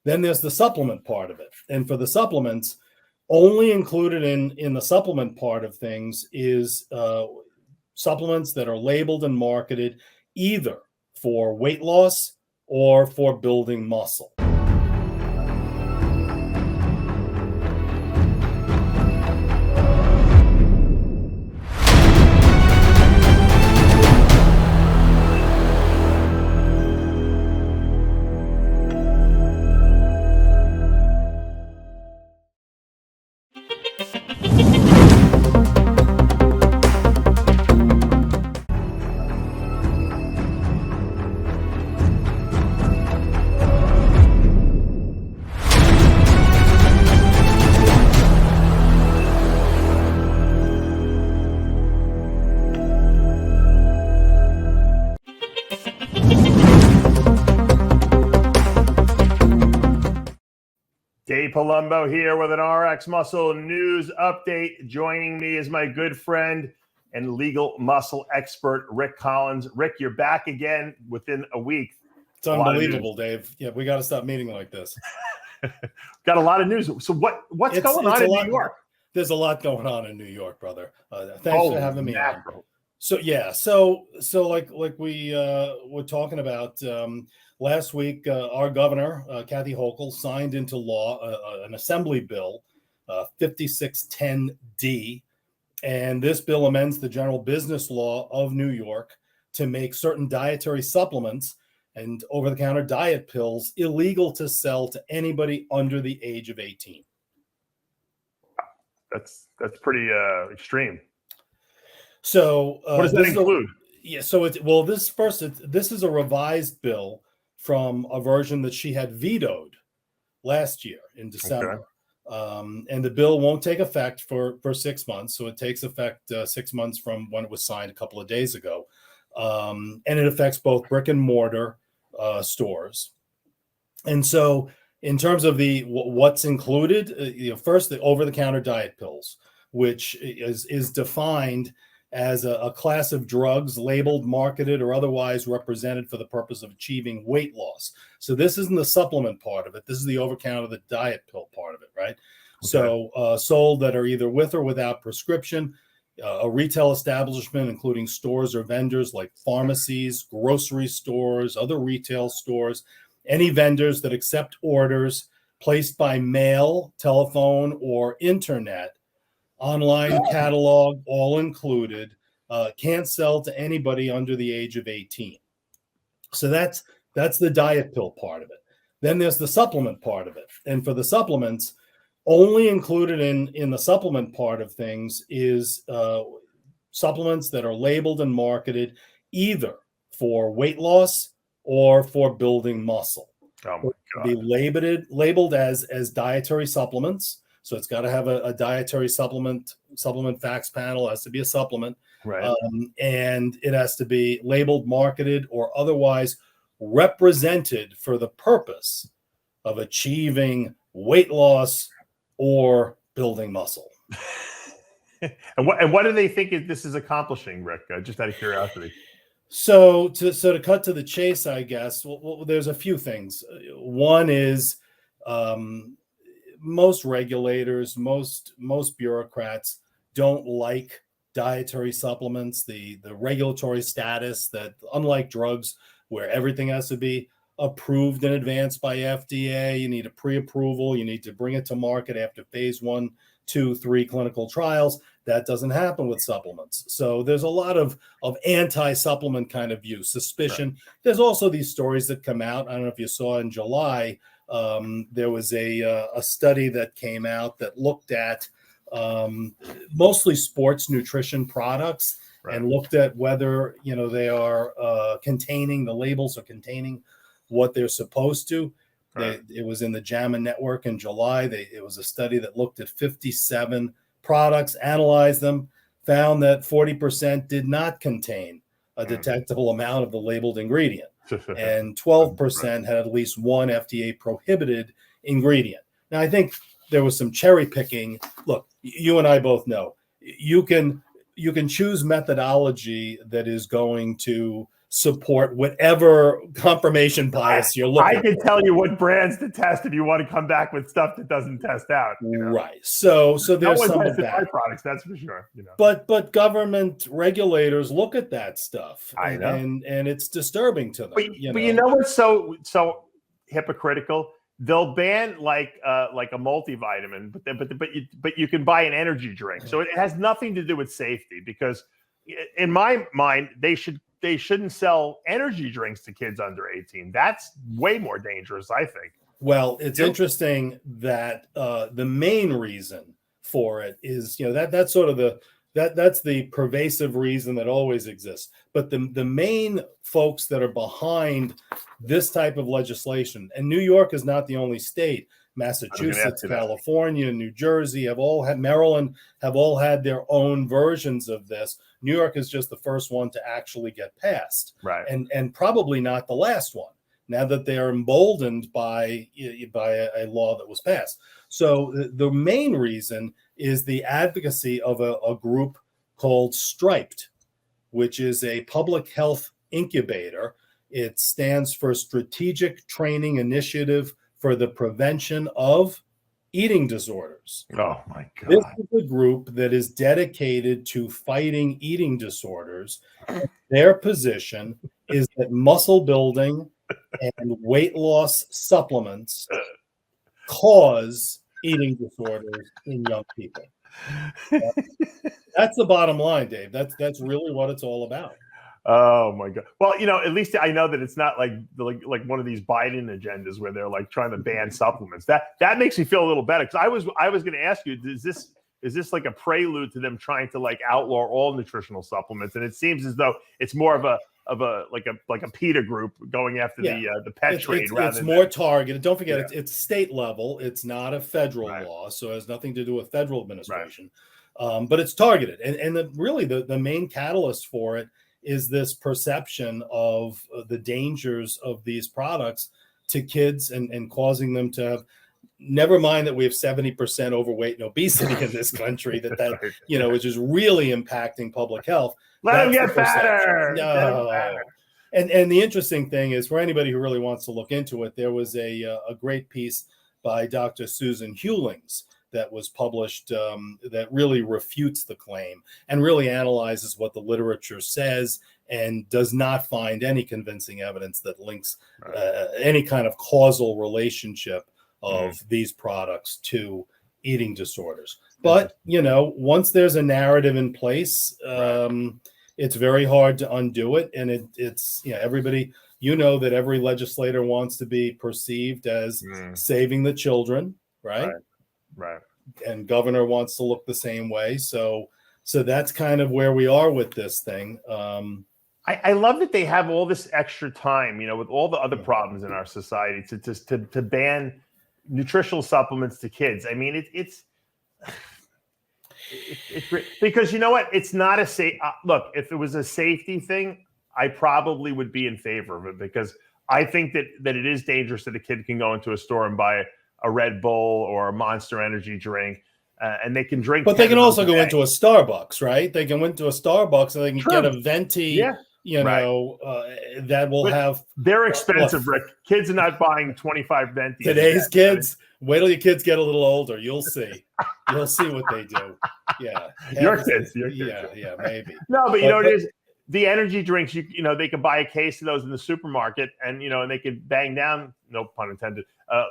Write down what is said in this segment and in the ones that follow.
Then there's the supplement part of it. And for the supplements, only included in the supplement part of things is supplements that are labeled and marketed either for weight loss or for building muscle. Dave Palumbo here with an RX Muscle News Update. Joining me is my good friend and legal muscle expert, Rick Collins. Rick, you're back again within a week. It's unbelievable, Dave. Yeah, we got to stop meeting like this. Got a lot of news. So what's going on in New York? There's a lot going on in New York, brother. Thanks for having me on. So yeah, so like we were talking about last week, our governor, Kathy Hochul, signed into law an assembly bill, 5610D, and this bill amends the general business law of New York to make certain dietary supplements and over-the-counter diet pills illegal to sell to anybody under the age of 18. That's pretty extreme. So what does that include? This is a revised bill from a version that she had vetoed last year in December. Okay. And the bill won't take effect for 6 months. So it takes effect 6 months from when it was signed a couple of days ago. And it affects both brick and mortar stores. And so in terms of what's included, first, the over-the-counter diet pills, which is defined as a class of drugs labeled, marketed, or otherwise represented for the purpose of achieving weight loss. So this isn't the supplement part of it. This is the over-counter, the diet pill part of it, right? Okay. So sold that are either with or without prescription, a retail establishment, including stores or vendors like pharmacies, grocery stores, other retail stores, any vendors that accept orders placed by mail, telephone, or internet, online catalog, all included, can't sell to anybody under the age of 18. So that's the diet pill part of it. Then there's the supplement part of it. And for the supplements, only included in the supplement part of things is supplements that are labeled and marketed either for weight loss or for building muscle. Oh my God. Be labeled as dietary supplements. So it's got to have a dietary supplement facts panel. It has to be a supplement. Right. And it has to be labeled, marketed, or otherwise represented for the purpose of achieving weight loss or building muscle. And what do they think this is accomplishing, Rick? Just out of curiosity. So to cut to the chase, I guess, well, there's a few things. One is most regulators, most bureaucrats don't like dietary supplements, the regulatory status that, unlike drugs where everything has to be approved in advance by FDA, you need a pre-approval, you need to bring it to market after phase 1, 2, 3 clinical trials. That doesn't happen with supplements. So there's a lot of anti-supplement kind of view, suspicion. Right. There's also these stories that come out. I don't know if you saw in July, there was a study that came out that looked at mostly sports nutrition products, right, and looked at whether they are containing, the labels are containing what they're supposed to. Right. It was in the JAMA network in July. It was a study that looked at 57 products, analyzed them, found that 40% did not contain a detectable amount of the labeled ingredient. And 12% had at least one FDA prohibited ingredient. Now, I think there was some cherry picking. Look, you and I both know you can choose methodology that is going to support whatever confirmation bias you're looking I can for. tell you what brands to test if you want to come back with stuff that doesn't test out. Right. So there's some of that. My products, that's for sure. But government regulators look at that stuff. I know. And it's disturbing to them. But you know what's so hypocritical? They'll ban like a multivitamin, but you can buy an energy drink. So it has nothing to do with safety, because in my mind, they shouldn't sell energy drinks to kids under 18. That's way more dangerous, I think. Well, it's interesting that the main reason for it is, that's sort of that's the pervasive reason that always exists. But the main folks that are behind this type of legislation, and New York is not the only state, Massachusetts, California, New Jersey Maryland have all had their own versions of this. New York is just the first one to actually get passed, right? And probably not the last one, now that they are emboldened by a law that was passed. So the main reason is the advocacy of a group called Striped, which is a public health incubator. It stands for Strategic Training Initiative for the Prevention of Eating Disorders. Oh my God. This is a group that is dedicated to fighting eating disorders. Their position is that muscle building and weight loss supplements cause eating disorders in young people. That's the bottom line, Dave. That's really what it's all about. Oh my God. Well, at least I know that it's not like one of these Biden agendas where they're like trying to ban supplements. That makes me feel a little better, because I was going to ask you, is this like a prelude to them trying to like outlaw all nutritional supplements? And it seems as though it's more of a PETA group going after the pet trade. It's more targeted. Don't forget, it's state level. It's not a federal law, so it has nothing to do with federal administration. Right. But it's targeted, and the main catalyst for it is this perception of the dangers of these products to kids and causing them to have. Never mind that we have 70% overweight and obesity in this country, which is really impacting public health. Let them get fatter. No. And the interesting thing is, for anybody who really wants to look into it, there was a great piece by Dr. Susan Hewlings that was published that really refutes the claim and really analyzes what the literature says, and does not find any convincing evidence that links any kind of causal relationship of these products to eating disorders. But, once there's a narrative in place, it's very hard to undo it. And it's everybody, that every legislator wants to be perceived as saving the children, right? Right. And governor wants to look the same way. So that's kind of where we are with this thing. I love that they have all this extra time, with all the other problems in our society, to ban nutritional supplements to kids. I mean, it's because you know what? It's not a safe look. If it was a safety thing, I probably would be in favor of it, because I think that it is dangerous that a kid can go into a store and buy a Red Bull or a Monster Energy drink, and they can drink. But they can also go into a Starbucks, right? They can go into a Starbucks and they can get a venti. That will have. They're expensive, Rick. Kids are not buying 25 ventis. Today's kids, wait till your kids get a little older. You'll see. You'll see what they do. Yeah. Your kids. Yeah, maybe. No, but it is the energy drinks. They could buy a case of those in the supermarket, and and they could bang down, no pun intended,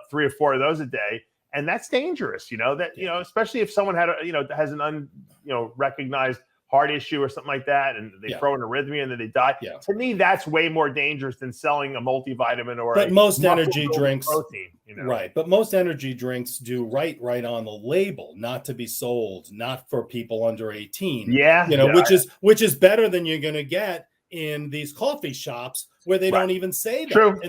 3 or 4 of those a day, and that's dangerous. Especially if someone had has an recognized heart issue or something like that, and they throw an arrhythmia and then they die. Yeah. To me, that's way more dangerous than selling a multivitamin or most energy drinks protein. Right. But most energy drinks do right on the label, not to be sold, not for people under 18. Which is better than you're going to get in these coffee shops where they don't even say that. True.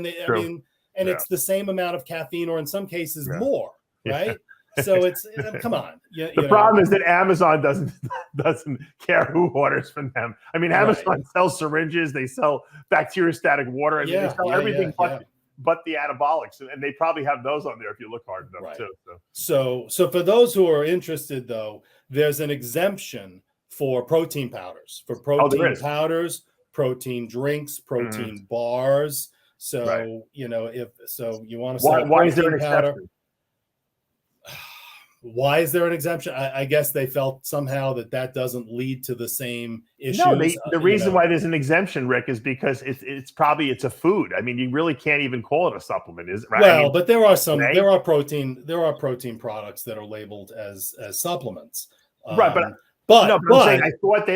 And it's the same amount of caffeine, or in some cases more, right? So it's come on. The problem is that Amazon doesn't care who orders from them. I mean, Amazon sells syringes, they sell bacteriostatic water, and they sell everything but the anabolics, and they probably have those on there if you look hard enough too. So for those who are interested, though, there's an exemption for protein powders. For protein powders, protein drinks, protein bars. So, Right. you know, if so, you want to sell Why is there an protein powder. exception? Why is there an exemption? I guess they felt somehow that doesn't lead to the same issues. No, the reason why there's an exemption, Rick, is because it's probably a food. I mean, you really can't even call it a supplement, is it? Right? Well, I mean, but there are protein products that are labeled as supplements. Right, but I'm saying I thought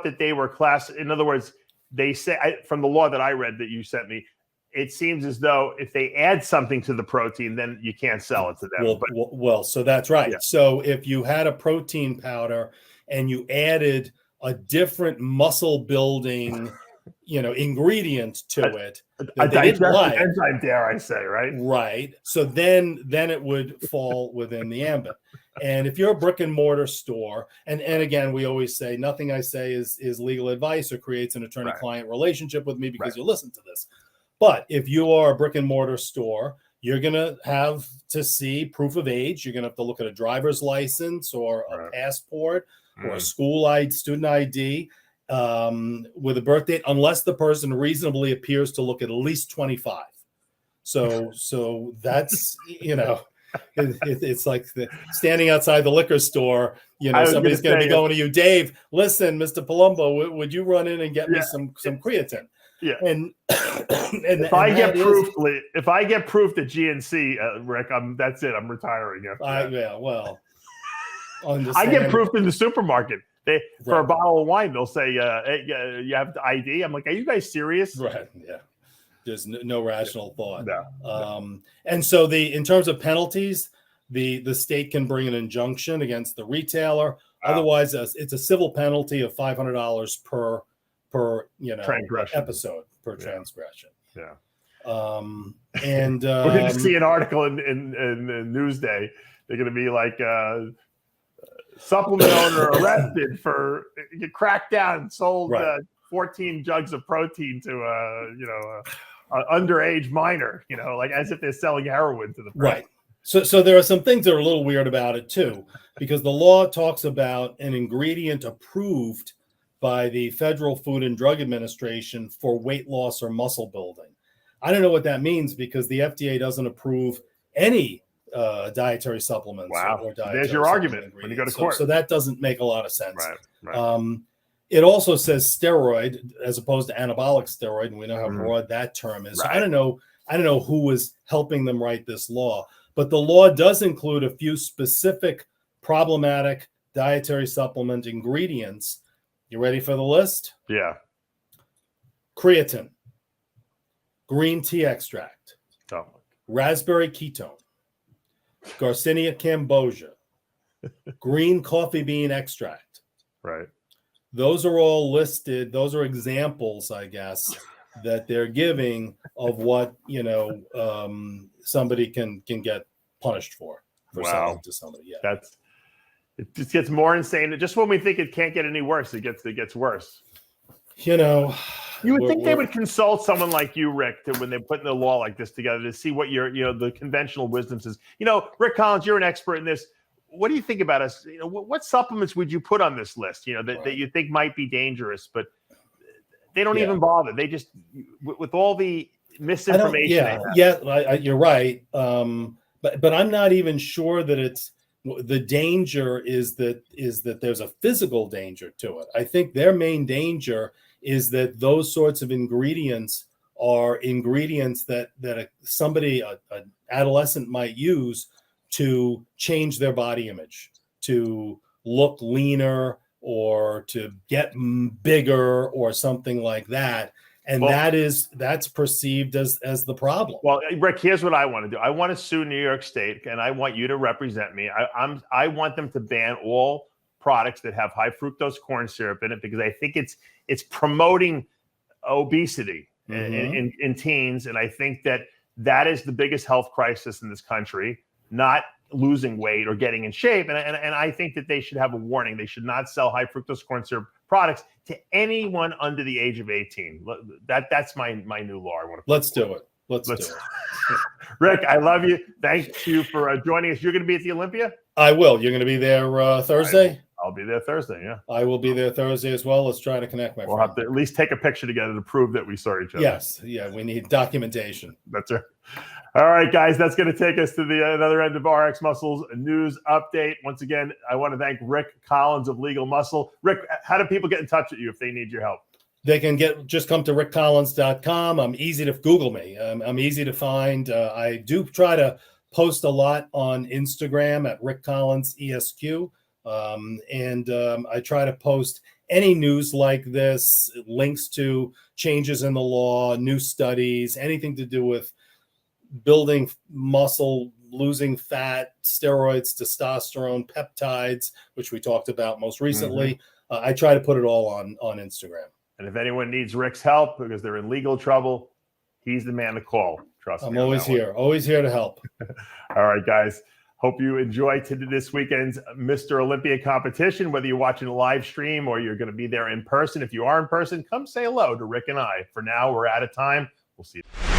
that they were class. In other words, they say from the law that I read that you sent me, it seems as though if they add something to the protein, then you can't sell it to them. Well, so that's right. Yeah. So if you had a protein powder and you added a different muscle building, ingredient to it, a digestive enzyme, dare I say, right? Right. So then it would fall within the ambit. And if you're a brick and mortar store, and again, we always say nothing I say is legal advice or creates an attorney-client relationship with me because you listen to this. But if you are a brick and mortar store, you're going to have to see proof of age. You're going to have to look at a driver's license or a passport or a student ID with a birth date, unless the person reasonably appears to look at least 25. So that's, it's like standing outside the liquor store, somebody's going to be going to you, Dave, listen, Mr. Palumbo, would you run in and get me some creatine? Yeah. And if I get proof at GNC, Rick, that's it. I'm retiring. I get proof in the supermarket. For a bottle of wine, they'll say, hey, you have the ID. I'm like, are you guys serious? Right. Yeah. There's no rational thought. No. And so in terms of penalties, the state can bring an injunction against the retailer. Otherwise, it's a civil penalty of $500 per transgression. episode per transgression. Yeah. And we're going to see an article in Newsday. They're going to be like supplement owner arrested for cracked down, sold 14 jugs of protein to an underage minor. Like as if they're selling heroin to the press. Right. So there are some things that are a little weird about it too, because the law talks about an ingredient approved by the Federal Food and Drug Administration for weight loss or muscle building. I don't know what that means because the FDA doesn't approve any dietary supplements. Wow. Or dietary there's your argument when you go to court. So that doesn't make a lot of sense. Right. It also says steroid as opposed to anabolic steroid, and we know how broad that term is. So I don't know who was helping them write this law, but the law does include a few specific problematic dietary supplement ingredients. You ready for the list? Yeah. Creatine, green tea extract, raspberry ketone, Garcinia cambogia, green coffee bean extract. Right. Those are all listed. Those are examples, I guess, that they're giving of what, somebody can get punished for selling to somebody. Yeah. It just gets more insane. Just when we think it can't get any worse, it gets worse. You would think they would consult someone like you, Rick, when they're putting a law like this together to see what the conventional wisdom is. Rick Collins, you're an expert in this. What do you think about us? What supplements would you put on this list? That you think might be dangerous, but they don't even bother. They just, with all the misinformation. You're right. But I'm not even sure that it's. The danger is that there's a physical danger to it. I think their main danger is that those sorts of ingredients are ingredients that an adolescent might use to change their body image, to look leaner or to get bigger or something like that. And that's perceived as the problem. Well, Rick, here's what I want to do. I want to sue New York State, and I want you to represent me. I want them to ban all products that have high fructose corn syrup in it because I think it's promoting obesity in teens, and I think that is the biggest health crisis in this country. Not losing weight or getting in shape, and I think that they should have a warning. They should not sell high fructose corn syrup products to anyone under the age of 18. That's my new law. Let's do it. Let's do it. Rick, I love you. Thank you for joining us. You're going to be at the Olympia? I will. You're going to be there Thursday? I'll be there Thursday, yeah. I will be there Thursday as well. Let's try to connect, We'll have to at least take a picture together to prove that we saw each other. Yes. Yeah, we need documentation. That's right. All right, guys, that's going to take us to the another end of RX Muscle's news update. Once again, I want to thank Rick Collins of Legal Muscle. Rick, how do people get in touch with you if they need your help? They can just come to rickcollins.com. I'm easy to Google me. I'm easy to find. I do try to post a lot on Instagram at Rick Collins ESQ. I try to post any news like this, links to changes in the law, new studies, anything to do with building muscle, losing fat, steroids, testosterone, peptides, which we talked about most recently. I try to put it all on Instagram. And if anyone needs Rick's help because they're in legal trouble, he's the man to call. Trust me. I'm always here to help. All right, guys. Hope you enjoy this weekend's Mr. Olympia competition, whether you're watching a live stream or you're going to be there in person. If you are in person, come say hello to Rick and I. For now, we're out of time. We'll see you.